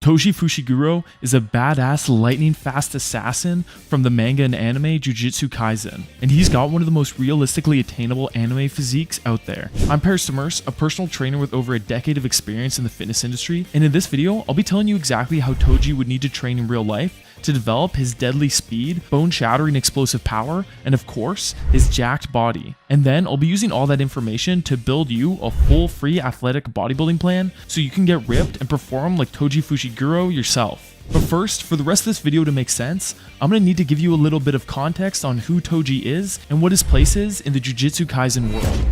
Toji Fushiguro is a badass lightning-fast assassin from the manga and anime Jujutsu Kaisen, and he's got one of the most realistically attainable anime physiques out there. I'm Paris Demers, a personal trainer with over a decade of experience in the fitness industry, and in this video, I'll be telling you exactly how Toji would need to train in real life to develop his deadly speed, bone-shattering explosive power, and of course, his jacked body. And then I'll be using all that information to build you a full free athletic bodybuilding plan so you can get ripped and perform like Toji Fushiguro yourself. But first, for the rest of this video to make sense, I'm going to need to give you a little bit of context on who Toji is and what his place is in the Jujutsu Kaisen world.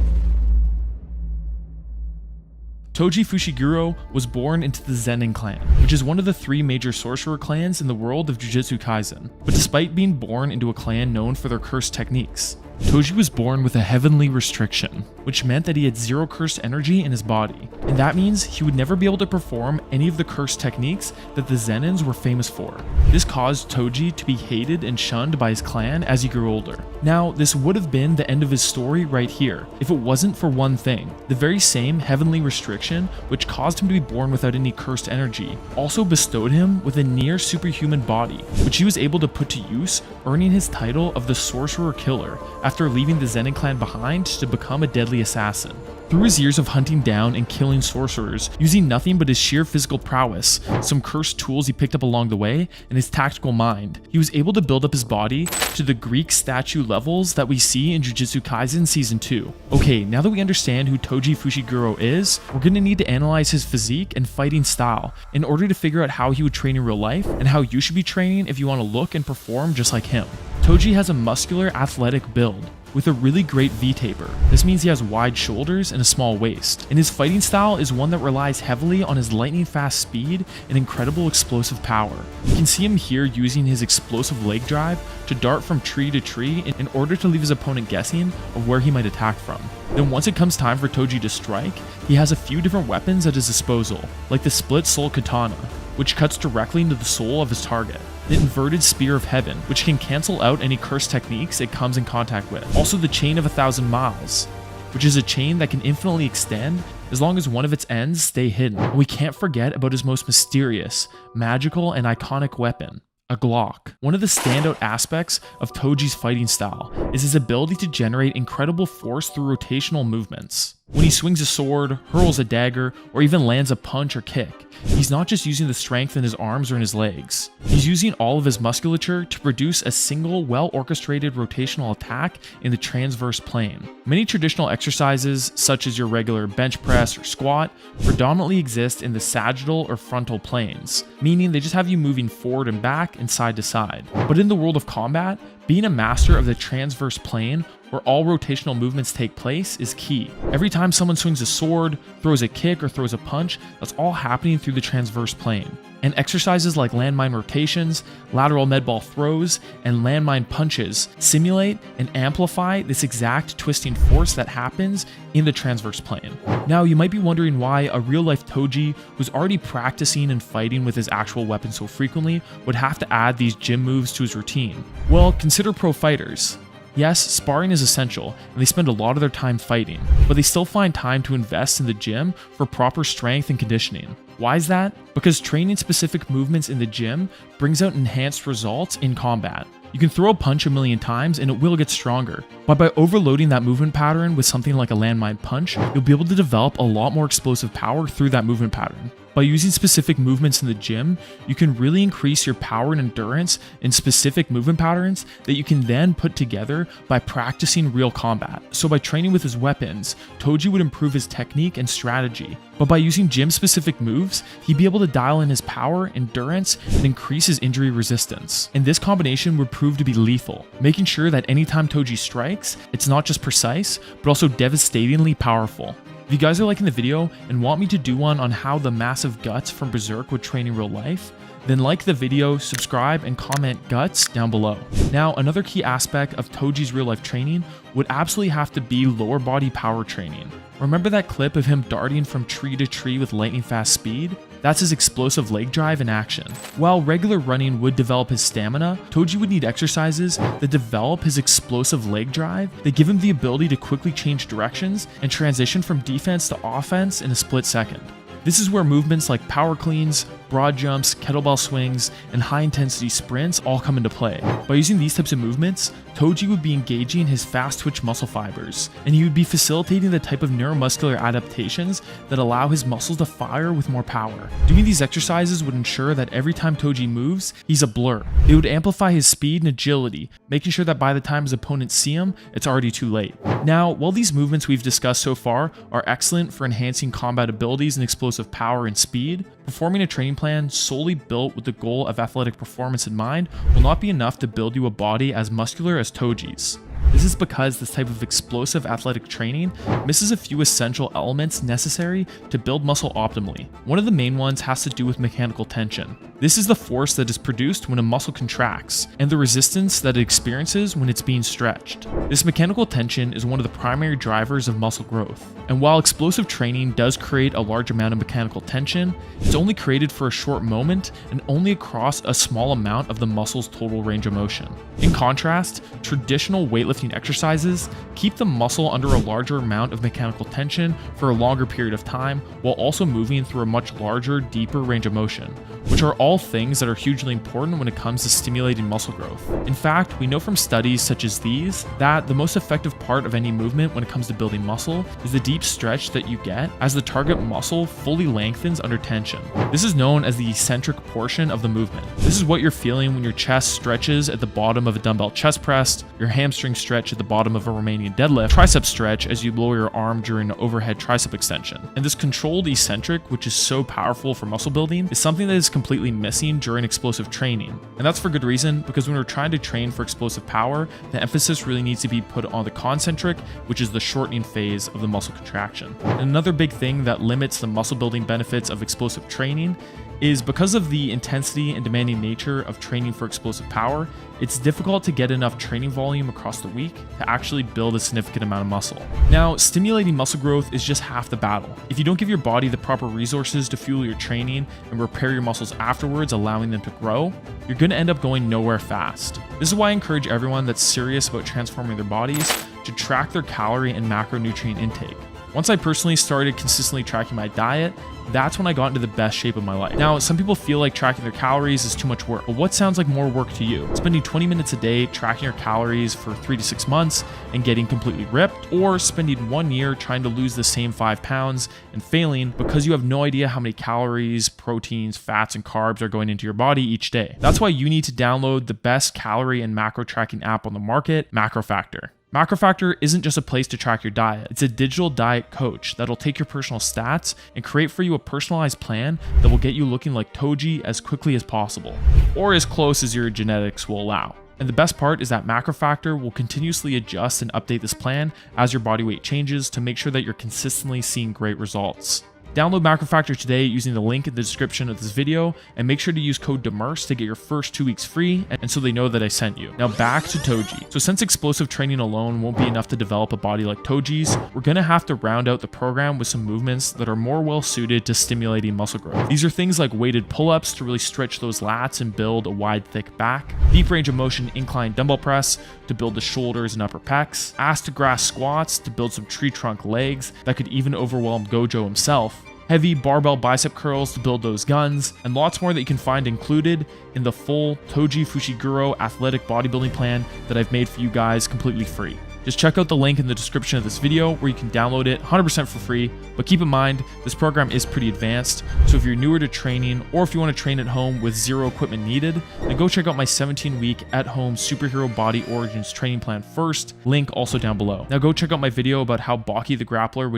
Toji Fushiguro was born into the Zenin clan, which is one of the three major sorcerer clans in the world of Jujutsu Kaisen. But despite being born into a clan known for their cursed techniques, Toji was born with a heavenly restriction, which meant that he had zero cursed energy in his body, and that means he would never be able to perform any of the cursed techniques that the Zenins were famous for. This caused Toji to be hated and shunned by his clan as he grew older. Now, this would have been the end of his story right here, if it wasn't for one thing. The very same heavenly restriction, which caused him to be born without any cursed energy, also bestowed him with a near superhuman body, which he was able to put to use, earning his title of the Sorcerer Killer after leaving the Zenin clan behind to become a deadly assassin. Through his years of hunting down and killing sorcerers, using nothing but his sheer physical prowess, some cursed tools he picked up along the way, and his tactical mind, he was able to build up his body to the Greek statue levels that we see in Jujutsu Kaisen Season 2. Okay, now that we understand who Toji Fushiguro is, we're going to need to analyze his physique and fighting style in order to figure out how he would train in real life and how you should be training if you want to look and perform just like him. Toji has a muscular, athletic build with a really great V-taper. This means he has wide shoulders and a small waist, and his fighting style is one that relies heavily on his lightning-fast speed and incredible explosive power. You can see him here using his explosive leg drive to dart from tree to tree in order to leave his opponent guessing of where he might attack from. Then once it comes time for Toji to strike, he has a few different weapons at his disposal, like the split soul katana, which cuts directly into the soul of his target. The inverted spear of heaven, which can cancel out any cursed techniques it comes in contact with. Also the chain of 1,000 miles, which is a chain that can infinitely extend as long as one of its ends stay hidden. And we can't forget about his most mysterious, magical, and iconic weapon, a Glock. One of the standout aspects of Toji's fighting style is his ability to generate incredible force through rotational movements. When he swings a sword, hurls a dagger, or even lands a punch or kick, he's not just using the strength in his arms or in his legs. He's using all of his musculature to produce a single, well-orchestrated rotational attack in the transverse plane. Many traditional exercises, such as your regular bench press or squat, predominantly exist in the sagittal or frontal planes, meaning they just have you moving forward and back and side to side. But in the world of combat, being a master of the transverse plane, where all rotational movements take place, is key. Every time someone swings a sword, throws a kick, or throws a punch, that's all happening through the transverse plane. And exercises like landmine rotations, lateral med ball throws, and landmine punches simulate and amplify this exact twisting force that happens in the transverse plane. Now, you might be wondering why a real-life Toji, who's already practicing and fighting with his actual weapon so frequently, would have to add these gym moves to his routine. Well, consider pro fighters. Yes, sparring is essential, and they spend a lot of their time fighting, but they still find time to invest in the gym for proper strength and conditioning. Why is that? Because training specific movements in the gym brings out enhanced results in combat. You can throw a punch a million times and it will get stronger, but by overloading that movement pattern with something like a landmine punch, you'll be able to develop a lot more explosive power through that movement pattern. By using specific movements in the gym, you can really increase your power and endurance in specific movement patterns that you can then put together by practicing real combat. So by training with his weapons, Toji would improve his technique and strategy. But by using gym-specific moves, he'd be able to dial in his power, endurance, and increase his injury resistance. And this combination would prove to be lethal, making sure that anytime Toji strikes, it's not just precise, but also devastatingly powerful. If you guys are liking the video and want me to do one on how the massive guts from Berserk would train in real life, then like the video, subscribe, and comment guts down below. Now, another key aspect of Toji's real life training would absolutely have to be lower body power training. Remember that clip of him darting from tree to tree with lightning fast speed? That's his explosive leg drive in action. While regular running would develop his stamina, Toji would need exercises that develop his explosive leg drive that give him the ability to quickly change directions and transition from defense to offense in a split second. This is where movements like power cleans, broad jumps, kettlebell swings, and high-intensity sprints all come into play. By using these types of movements, Toji would be engaging his fast-twitch muscle fibers, and he would be facilitating the type of neuromuscular adaptations that allow his muscles to fire with more power. Doing these exercises would ensure that every time Toji moves, he's a blur. They would amplify his speed and agility, making sure that by the time his opponents see him, it's already too late. Now, while these movements we've discussed so far are excellent for enhancing combat abilities and explosive power and speed, performing a training plan solely built with the goal of athletic performance in mind will not be enough to build you a body as muscular as Toji's. This is because this type of explosive athletic training misses a few essential elements necessary to build muscle optimally. One of the main ones has to do with mechanical tension. This is the force that is produced when a muscle contracts, and the resistance that it experiences when it's being stretched. This mechanical tension is one of the primary drivers of muscle growth. And while explosive training does create a large amount of mechanical tension, it's only created for a short moment and only across a small amount of the muscle's total range of motion. In contrast, traditional weightlifting exercises keep the muscle under a larger amount of mechanical tension for a longer period of time while also moving through a much larger, deeper range of motion, which are all things that are hugely important when it comes to stimulating muscle growth. In fact, we know from studies such as these that the most effective part of any movement when it comes to building muscle is the deep stretch that you get as the target muscle fully lengthens under tension. This is known as the eccentric portion of the movement. This is what you're feeling when your chest stretches at the bottom of a dumbbell chest press, your hamstring stretch at the bottom of a Romanian deadlift, tricep stretch as you lower your arm during an overhead tricep extension. And this controlled eccentric, which is so powerful for muscle building, is something that is completely missing during explosive training. And that's for good reason, because when we're trying to train for explosive power, the emphasis really needs to be put on the concentric, which is the shortening phase of the muscle contraction. And another big thing that limits the muscle building benefits of explosive training is because of the intensity and demanding nature of training for explosive power, it's difficult to get enough training volume across the week to actually build a significant amount of muscle. Now, stimulating muscle growth is just half the battle. If you don't give your body the proper resources to fuel your training and repair your muscles afterwards, allowing them to grow, you're going to end up going nowhere fast. This is why I encourage everyone that's serious about transforming their bodies to track their calorie and macronutrient intake. Once I personally started consistently tracking my diet, that's when I got into the best shape of my life. Now, some people feel like tracking their calories is too much work, but what sounds like more work to you? Spending 20 minutes a day tracking your calories for 3 to 6 months and getting completely ripped, or spending 1 year trying to lose the same 5 pounds and failing because you have no idea how many calories, proteins, fats, and carbs are going into your body each day. That's why you need to download the best calorie and macro tracking app on the market, MacroFactor. MacroFactor isn't just a place to track your diet, it's a digital diet coach that'll take your personal stats and create for you a personalized plan that will get you looking like Toji as quickly as possible, or as close as your genetics will allow. And the best part is that MacroFactor will continuously adjust and update this plan as your body weight changes to make sure that you're consistently seeing great results. Download MacroFactor today using the link in the description of this video, and make sure to use code DEMERCE to get your first 2 weeks free, and so they know that I sent you. Now back to Toji. So since explosive training alone won't be enough to develop a body like Toji's, we're gonna have to round out the program with some movements that are more well suited to stimulating muscle growth. These are things like weighted pull-ups to really stretch those lats and build a wide, thick back, deep range of motion incline dumbbell press to build the shoulders and upper pecs, ass to grass squats to build some tree trunk legs that could even overwhelm Gojo himself, heavy barbell bicep curls to build those guns, and lots more that you can find included in the full Toji Fushiguro athletic bodybuilding plan that I've made for you guys completely free. Just check out the link in the description of this video where you can download it 100% for free, but keep in mind, this program is pretty advanced, so if you're newer to training or if you want to train at home with zero equipment needed, then go check out my 17-week at-home superhero body origins training plan first, link also down below. Now go check out my video about how Baki the Grappler would